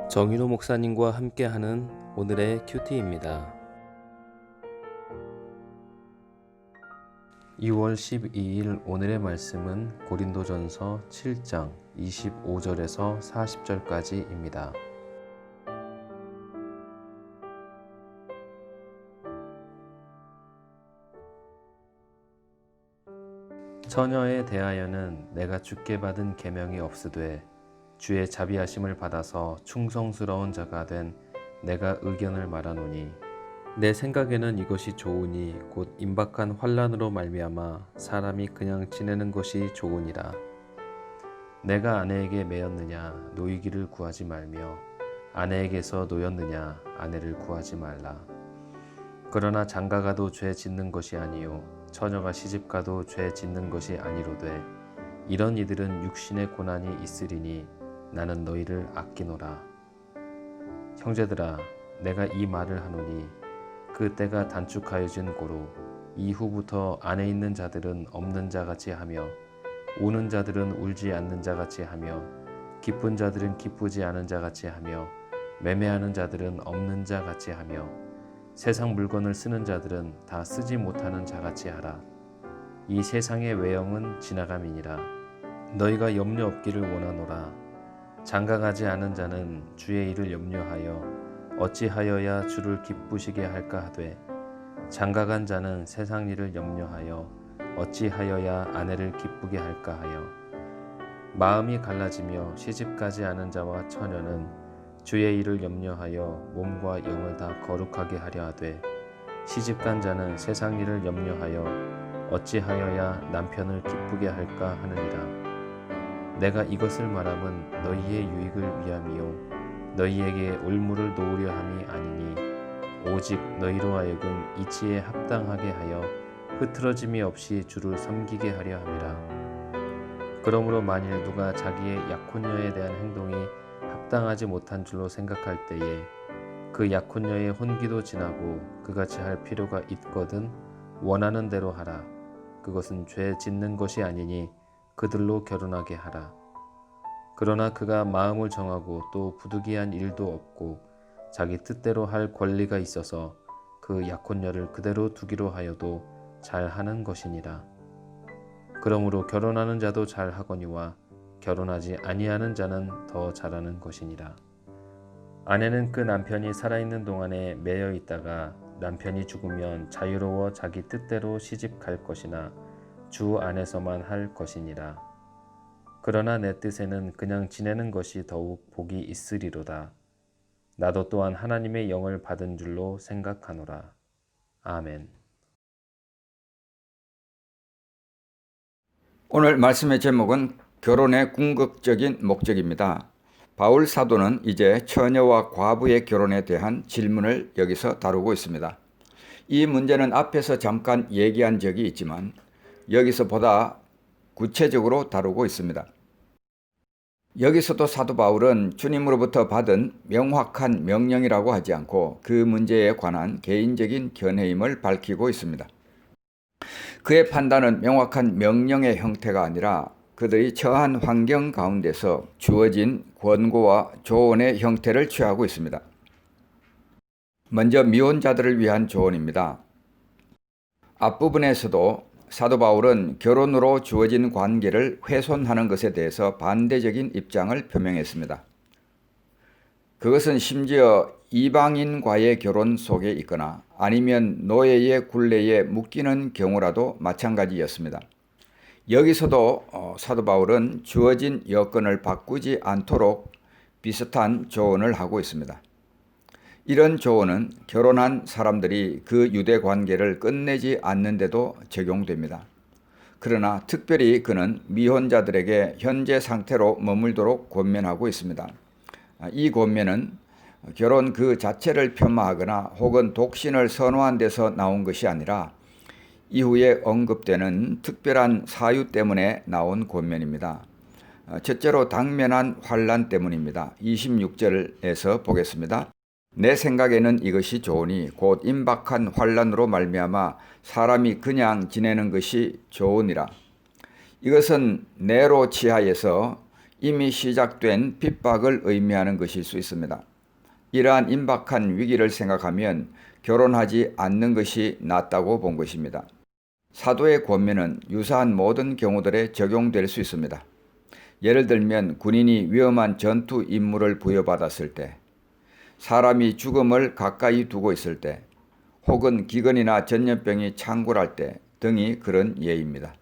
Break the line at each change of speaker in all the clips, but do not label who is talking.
정윤호 목사님과 함께하는 오늘의 큐티입니다. 2월 12일 오늘의 말씀은 고린도전서 7장 25절에서 40절까지입니다. 처녀에 대하여는 내가 주께 받은 계명이 없으되 주의 자비하심을 받아서 충성스러운 자가 된 내가 의견을 말하노니 내 생각에는 이것이 좋으니 곧 임박한 환난으로 말미암아 사람이 그냥 지내는 것이 좋으니라. 내가 아내에게 매였느냐 노이기를 구하지 말며 아내에게서 노였느냐 아내를 구하지 말라. 그러나 장가가도 죄 짓는 것이 아니요 처녀가 시집가도 죄 짓는 것이 아니로되 이런 이들은 육신의 고난이 있으리니 나는 너희를 아끼노라. 형제들아 내가 이 말을 하노니 그 때가 단축하여진 고로 이후부터 안에 있는 자들은 없는 자같이 하며 우는 자들은 울지 않는 자같이 하며 기쁜 자들은 기쁘지 않은 자같이 하며 매매하는 자들은 없는 자같이 하며 세상 물건을 쓰는 자들은 다 쓰지 못하는 자같이 하라. 이 세상의 외형은 지나감이니라. 너희가 염려 없기를 원하노라. 장가가지 않은 자는 주의 일을 염려하여 어찌하여야 주를 기쁘시게 할까 하되 장가간 자는 세상 일을 염려하여 어찌하여야 아내를 기쁘게 할까 하여 마음이 갈라지며 시집가지 않은 자와 처녀는 주의 일을 염려하여 몸과 영을 다 거룩하게 하려 하되 시집간 자는 세상 일을 염려하여 어찌하여야 남편을 기쁘게 할까 하느니라. 내가 이것을 말함은 너희의 유익을 위함이요 너희에게 올무를 놓으려 함이 아니니 오직 너희로 하여금 이치에 합당하게 하여 흐트러짐이 없이 주를 섬기게 하려 함이라. 그러므로 만일 누가 자기의 약혼녀에 대한 행동이 합당하지 못한 줄로 생각할 때에 그 약혼녀의 혼기도 지나고 그같이 할 필요가 있거든 원하는 대로 하라. 그것은 죄 짓는 것이 아니니 그들로 결혼하게 하라. 그러나 그가 마음을 정하고 또 부득이한 일도 없고 자기 뜻대로 할 권리가 있어서 그 약혼녀를 그대로 두기로 하여도 잘하는 것이니라. 그러므로 결혼하는 자도 잘하거니와 결혼하지 아니하는 자는 더 잘하는 것이니라. 아내는 그 남편이 살아있는 동안에 매여 있다가 남편이 죽으면 자유로워 자기 뜻대로 시집 갈 것이나 주 안에서만 할 것이니라. 그러나 내 뜻에는 그냥 지내는 것이 더욱 복이 있으리로다. 나도 또한 하나님의 영을 받은 줄로 생각하노라. 아멘.
오늘 말씀의 제목은 결혼의 궁극적인 목적입니다. 바울 사도는 이제 처녀와 과부의 결혼에 대한 질문을 여기서 다루고 있습니다. 이 문제는 앞에서 잠깐 얘기한 적이 있지만 여기서 보다 구체적으로 다루고 있습니다. 여기서도 사도 바울은 주님으로부터 받은 명확한 명령이라고 하지 않고 그 문제에 관한 개인적인 견해임을 밝히고 있습니다. 그의 판단은 명확한 명령의 형태가 아니라 그들이 처한 환경 가운데서 주어진 권고와 조언의 형태를 취하고 있습니다. 먼저 미혼자들을 위한 조언입니다. 앞부분에서도 사도 바울은 결혼으로 주어진 관계를 훼손하는 것에 대해서 반대적인 입장을 표명했습니다. 그것은 심지어 이방인과의 결혼 속에 있거나 아니면 노예의 굴레에 묶이는 경우라도 마찬가지였습니다. 여기서도 사도 바울은 주어진 여건을 바꾸지 않도록 비슷한 조언을 하고 있습니다. 이런 조언은 결혼한 사람들이 그 유대 관계를 끝내지 않는데도 적용됩니다. 그러나 특별히 그는 미혼자들에게 현재 상태로 머물도록 권면하고 있습니다. 이 권면은 결혼 그 자체를 폄하하거나 혹은 독신을 선호한 데서 나온 것이 아니라 이후에 언급되는 특별한 사유 때문에 나온 권면입니다. 첫째로 당면한 환난 때문입니다. 26절에서 보겠습니다. 내 생각에는 이것이 좋으니 곧 임박한 환난으로 말미암아 사람이 그냥 지내는 것이 좋으니라. 이것은 네로 치하에서 이미 시작된 핍박을 의미하는 것일 수 있습니다. 이러한 임박한 위기를 생각하면 결혼하지 않는 것이 낫다고 본 것입니다. 사도의 권면은 유사한 모든 경우들에 적용될 수 있습니다. 예를 들면 군인이 위험한 전투 임무를 부여받았을 때, 사람이 죽음을 가까이 두고 있을 때, 혹은 기근이나 전염병이 창궐할 때 등이 그런 예입니다.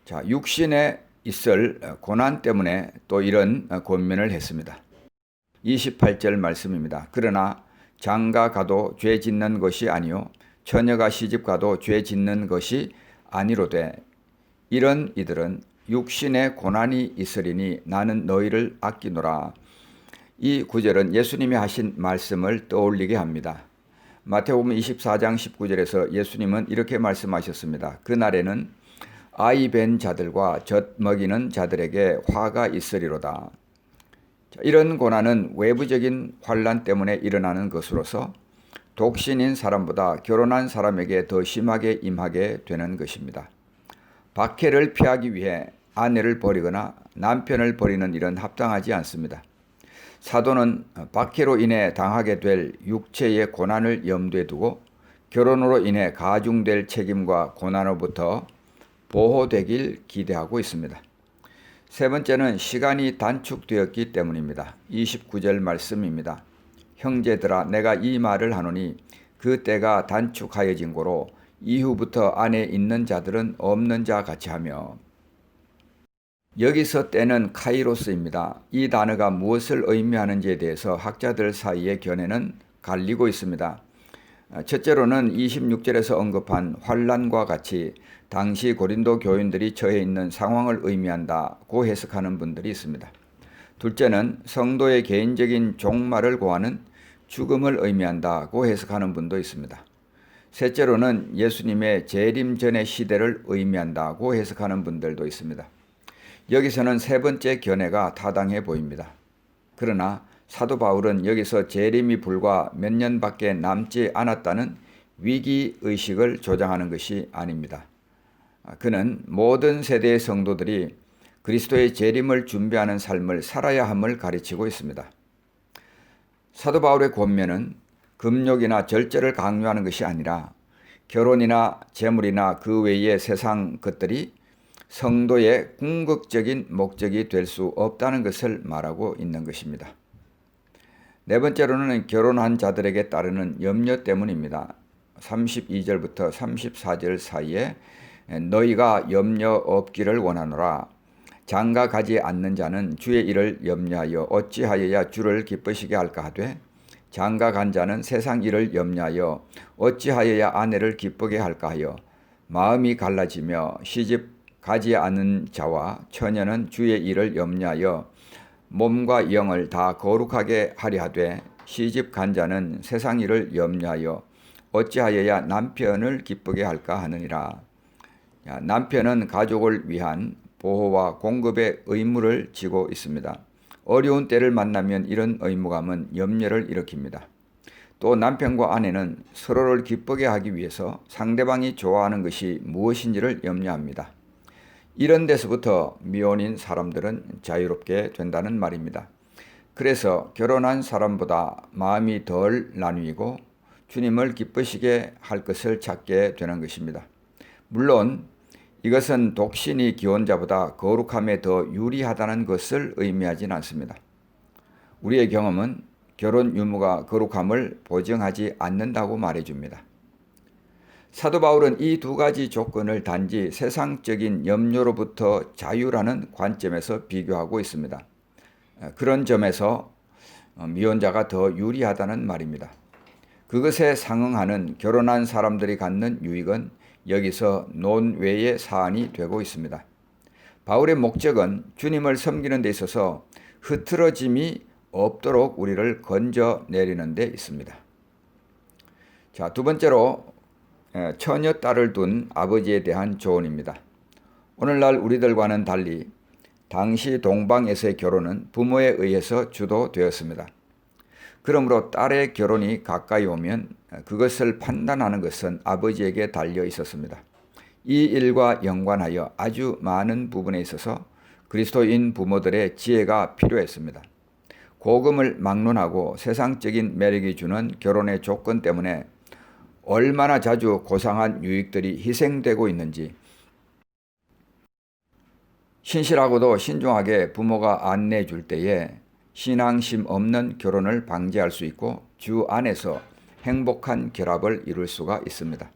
자, 육신에 있을 고난 때문에 또 이런 권면을 했습니다. 28절 말씀입니다. 그러나 장가 가도 죄 짓는 것이 아니요 처녀가 시집 가도 죄 짓는 것이 아니로되 이런 이들은 육신에 고난이 있으리니 나는 너희를 아끼노라. 이 구절은 예수님이 하신 말씀을 떠올리게 합니다. 마태복음 24장 19절에서 예수님은 이렇게 말씀하셨습니다. 그날에는 아이 벤 자들과 젖 먹이는 자들에게 화가 있으리로다. 이런 고난은 외부적인 환난 때문에 일어나는 것으로서 독신인 사람보다 결혼한 사람에게 더 심하게 임하게 되는 것입니다. 박해를 피하기 위해 아내를 버리거나 남편을 버리는 일은 합당하지 않습니다. 사도는 박해로 인해 당하게 될 육체의 고난을 염두에 두고 결혼으로 인해 가중될 책임과 고난으로부터 보호되길 기대하고 있습니다. 세 번째는 시간이 단축되었기 때문입니다. 29절 말씀입니다. 형제들아 내가 이 말을 하노니 그 때가 단축하여진 고로 이후부터 안에 있는 자들은 없는 자 같이 하며. 여기서 때는 카이로스입니다. 이 단어가 무엇을 의미하는지에 대해서 학자들 사이의 견해는 갈리고 있습니다. 첫째로는 26절에서 언급한 환난과 같이 당시 고린도 교인들이 처해 있는 상황을 의미한다고 해석하는 분들이 있습니다. 둘째는 성도의 개인적인 종말을 고하는 죽음을 의미한다고 해석하는 분도 있습니다. 셋째로는 예수님의 재림 전의 시대를 의미한다고 해석하는 분들도 있습니다. 여기서는 세 번째 견해가 타당해 보입니다. 그러나 사도 바울은 여기서 재림이 불과 몇 년밖에 남지 않았다는 위기의식을 조장하는 것이 아닙니다. 그는 모든 세대의 성도들이 그리스도의 재림을 준비하는 삶을 살아야 함을 가르치고 있습니다. 사도 바울의 권면은 금욕이나 절제를 강요하는 것이 아니라 결혼이나 재물이나 그 외의 세상 것들이 성도의 궁극적인 목적이 될 수 없다는 것을 말하고 있는 것입니다. 네 번째로는 결혼한 자들에게 따르는 염려 때문입니다. 32절부터 34절 사이에 너희가 염려 없기를 원하노라. 장가 가지 않는 자는 주의 일을 염려하여 어찌하여야 주를 기쁘시게 할까 하되 장가 간 자는 세상 일을 염려하여 어찌하여야 아내를 기쁘게 할까 하여 마음이 갈라지며 시집 가지 않은 자와 처녀는 주의 일을 염려하여 몸과 영을 다 거룩하게 하려 하되 시집 간 자는 세상 일을 염려하여 어찌하여야 남편을 기쁘게 할까 하느니라. 남편은 가족을 위한 보호와 공급의 의무를 지고 있습니다. 어려운 때를 만나면 이런 의무감은 염려를 일으킵니다. 또 남편과 아내는 서로를 기쁘게 하기 위해서 상대방이 좋아하는 것이 무엇인지를 염려합니다. 이런 데서부터 미혼인 사람들은 자유롭게 된다는 말입니다. 그래서 결혼한 사람보다 마음이 덜 나뉘고 주님을 기쁘시게 할 것을 찾게 되는 것입니다. 물론 이것은 독신이 기혼자보다 거룩함에 더 유리하다는 것을 의미하진 않습니다. 우리의 경험은 결혼 유무가 거룩함을 보증하지 않는다고 말해줍니다. 사도 바울은 이 두 가지 조건을 단지 세상적인 염려로부터 자유라는 관점에서 비교하고 있습니다. 그런 점에서 미혼자가 더 유리하다는 말입니다. 그것에 상응하는 결혼한 사람들이 갖는 유익은 여기서 논외의 사안이 되고 있습니다. 바울의 목적은 주님을 섬기는 데 있어서 흐트러짐이 없도록 우리를 건져내리는 데 있습니다. 자, 두 번째로 처녀 딸을 둔 아버지에 대한 조언입니다. 오늘날 우리들과는 달리 당시 동방에서의 결혼은 부모에 의해서 주도되었습니다. 그러므로 딸의 결혼이 가까이 오면 그것을 판단하는 것은 아버지에게 달려 있었습니다. 이 일과 연관하여 아주 많은 부분에 있어서 그리스도인 부모들의 지혜가 필요했습니다. 고금을 막론하고 세상적인 매력이 주는 결혼의 조건 때문에 얼마나 자주 고상한 유익들이 희생되고 있는지, 신실하고도 신중하게 부모가 안내해 줄 때에 신앙심 없는 결혼을 방지할 수 있고 주 안에서 행복한 결합을 이룰 수가 있습니다.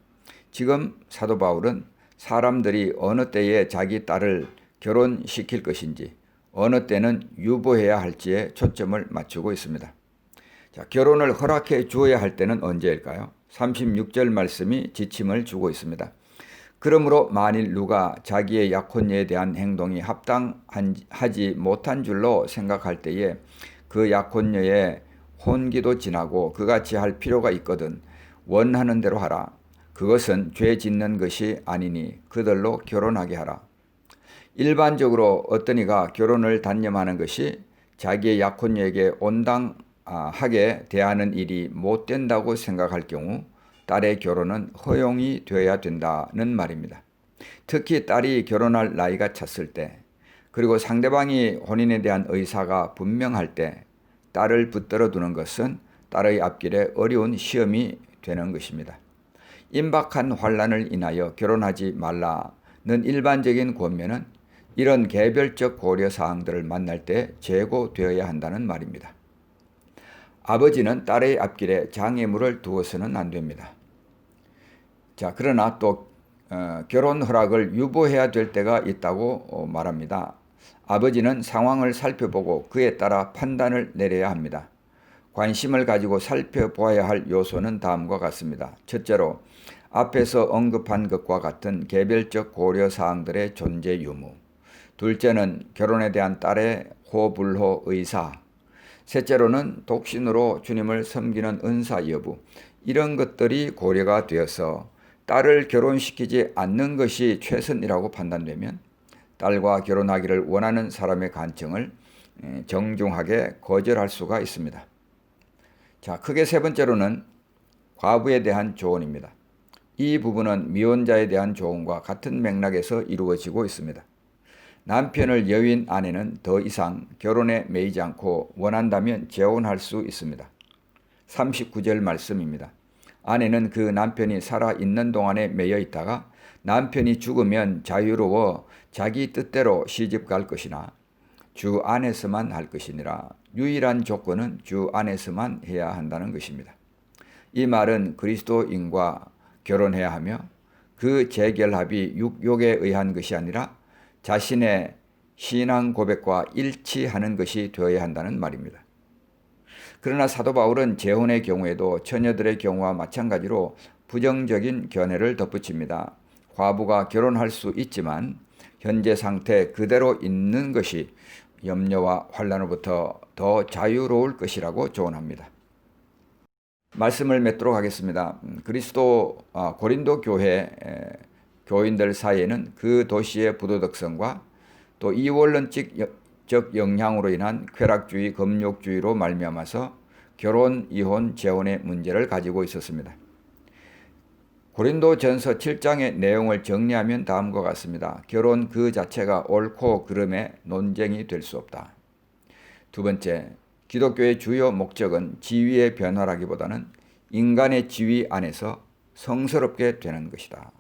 지금 사도 바울은 사람들이 어느 때에 자기 딸을 결혼시킬 것인지, 어느 때는 유보해야 할지에 초점을 맞추고 있습니다. 자, 결혼을 허락해 주어야 할 때는 언제일까요? 36절 말씀이 지침을 주고 있습니다. 그러므로 만일 누가 자기의 약혼녀에 대한 행동이 합당하지 못한 줄로 생각할 때에 그 약혼녀의 혼기도 지나고 그같이 할 필요가 있거든 원하는 대로 하라. 그것은 죄 짓는 것이 아니니 그들로 결혼하게 하라. 일반적으로 어떤 이가 결혼을 단념하는 것이 자기의 약혼녀에게 온당하게 대하는 일이 못 된다고 생각할 경우 딸의 결혼은 허용이 되어야 된다는 말입니다. 특히 딸이 결혼할 나이가 찼을 때, 그리고 상대방이 혼인에 대한 의사가 분명할 때 딸을 붙들어 두는 것은 딸의 앞길에 어려운 시험이 되는 것입니다. 임박한 환란을 인하여 결혼하지 말라는 일반적인 권면은 이런 개별적 고려 사항들을 만날 때 재고되어야 한다는 말입니다. 아버지는 딸의 앞길에 장애물을 두어서는 안 됩니다. 자, 그러나 또 결혼 허락을 유보해야 될 때가 있다고 말합니다. 아버지는 상황을 살펴보고 그에 따라 판단을 내려야 합니다. 관심을 가지고 살펴보아야 할 요소는 다음과 같습니다. 첫째로, 앞에서 언급한 것과 같은 개별적 고려 사항들의 존재 유무. 둘째는 결혼에 대한 딸의 호불호 의사. 셋째로는 독신으로 주님을 섬기는 은사 여부. 이런 것들이 고려가 되어서 딸을 결혼시키지 않는 것이 최선이라고 판단되면 딸과 결혼하기를 원하는 사람의 간청을 정중하게 거절할 수가 있습니다. 자, 크게 세 번째로는 과부에 대한 조언입니다. 이 부분은 미혼자에 대한 조언과 같은 맥락에서 이루어지고 있습니다. 남편을 여윈 아내는 더 이상 결혼에 매이지 않고 원한다면 재혼할 수 있습니다. 39절 말씀입니다. 아내는 그 남편이 살아있는 동안에 매여 있다가 남편이 죽으면 자유로워 자기 뜻대로 시집 갈 것이나 주 안에서만 할 것이니라. 유일한 조건은 주 안에서만 해야 한다는 것입니다. 이 말은 그리스도인과 결혼해야 하며 그 재결합이 육욕에 의한 것이 아니라 자신의 신앙 고백과 일치하는 것이 되어야 한다는 말입니다. 그러나 사도 바울은 재혼의 경우에도 처녀들의 경우와 마찬가지로 부정적인 견해를 덧붙입니다. 과부가 결혼할 수 있지만 현재 상태 그대로 있는 것이 염려와 환난으로부터 더 자유로울 것이라고 조언합니다. 말씀을 맺도록 하겠습니다. 고린도 교회 교인들 사이에는 그 도시의 부도덕성과 또 이원론적 영향으로 인한 쾌락주의, 금욕주의로 말미암아서 결혼, 이혼, 재혼의 문제를 가지고 있었습니다. 고린도전서 7장의 내용을 정리하면 다음과 같습니다. 결혼 그 자체가 옳고 그름의 논쟁이 될 수 없다. 두 번째, 기독교의 주요 목적은 지위의 변화라기보다는 인간의 지위 안에서 성스럽게 되는 것이다.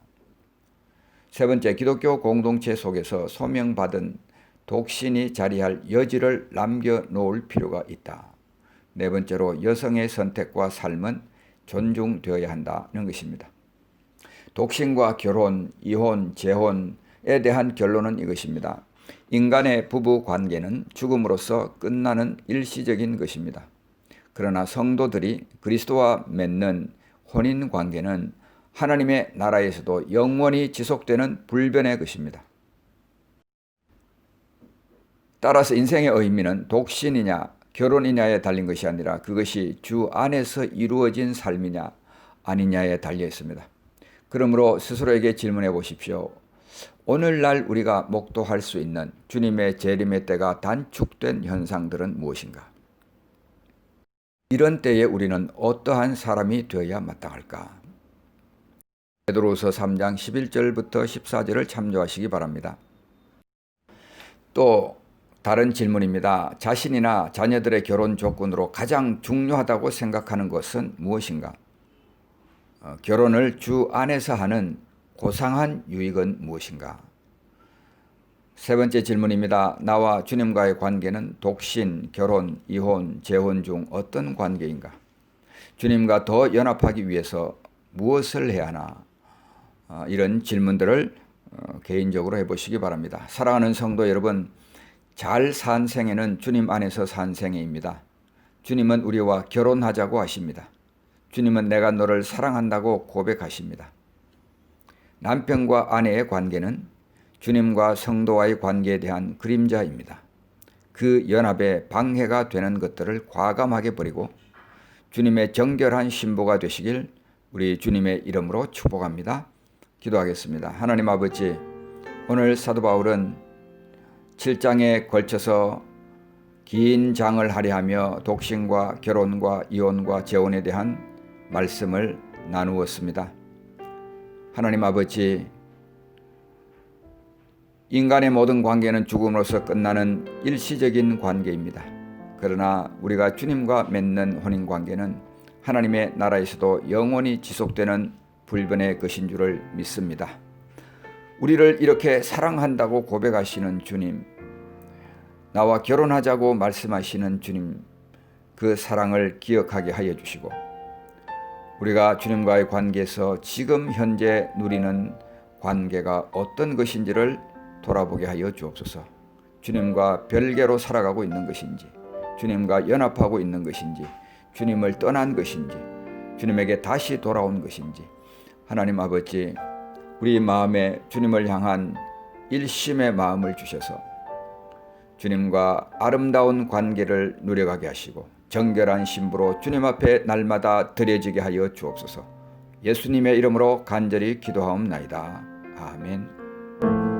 세 번째, 기독교 공동체 속에서 소명받은 독신이 자리할 여지를 남겨놓을 필요가 있다. 네 번째로, 여성의 선택과 삶은 존중되어야 한다는 것입니다. 독신과 결혼, 이혼, 재혼에 대한 결론은 이것입니다. 인간의 부부 관계는 죽음으로써 끝나는 일시적인 것입니다. 그러나 성도들이 그리스도와 맺는 혼인 관계는 하나님의 나라에서도 영원히 지속되는 불변의 것입니다. 따라서 인생의 의미는 독신이냐 결혼이냐에 달린 것이 아니라 그것이 주 안에서 이루어진 삶이냐 아니냐에 달려 있습니다. 그러므로 스스로에게 질문해 보십시오. 오늘날 우리가 목도할 수 있는 주님의 재림의 때가 단축된 현상들은 무엇인가? 이런 때에 우리는 어떠한 사람이 되어야 마땅할까? 베드로후서 3장 11절부터 14절을 참조하시기 바랍니다. 또 다른 질문입니다. 자신이나 자녀들의 결혼 조건으로 가장 중요하다고 생각하는 것은 무엇인가? 결혼을 주 안에서 하는 고상한 유익은 무엇인가? 세 번째 질문입니다. 나와 주님과의 관계는 독신, 결혼, 이혼, 재혼 중 어떤 관계인가? 주님과 더 연합하기 위해서 무엇을 해야 하나? 이런 질문들을 개인적으로 해보시기 바랍니다. 사랑하는 성도 여러분, 잘 산 생애는 주님 안에서 산 생애입니다. 주님은 우리와 결혼하자고 하십니다. 주님은 내가 너를 사랑한다고 고백하십니다. 남편과 아내의 관계는 주님과 성도와의 관계에 대한 그림자입니다. 그 연합에 방해가 되는 것들을 과감하게 버리고 주님의 정결한 신부가 되시길 우리 주님의 이름으로 축복합니다. 기도하겠습니다. 하나님 아버지, 오늘 사도 바울은 7장에 걸쳐서 긴 장을 할애하며 독신과 결혼과 이혼과 재혼에 대한 말씀을 나누었습니다. 하나님 아버지, 인간의 모든 관계는 죽음으로써 끝나는 일시적인 관계입니다. 그러나 우리가 주님과 맺는 혼인관계는 하나님의 나라에서도 영원히 지속되는 불변의 것인 줄을 믿습니다. 우리를 이렇게 사랑한다고 고백하시는 주님, 나와 결혼하자고 말씀하시는 주님, 그 사랑을 기억하게 하여 주시고 우리가 주님과의 관계에서 지금 현재 누리는 관계가 어떤 것인지를 돌아보게 하여 주옵소서. 주님과 별개로 살아가고 있는 것인지, 주님과 연합하고 있는 것인지, 주님을 떠난 것인지, 주님에게 다시 돌아온 것인지, 하나님 아버지, 우리 마음에 주님을 향한 일심의 마음을 주셔서 주님과 아름다운 관계를 누려가게 하시고 정결한 신부로 주님 앞에 날마다 드려지게 하여 주옵소서. 예수님의 이름으로 간절히 기도하옵나이다. 아멘.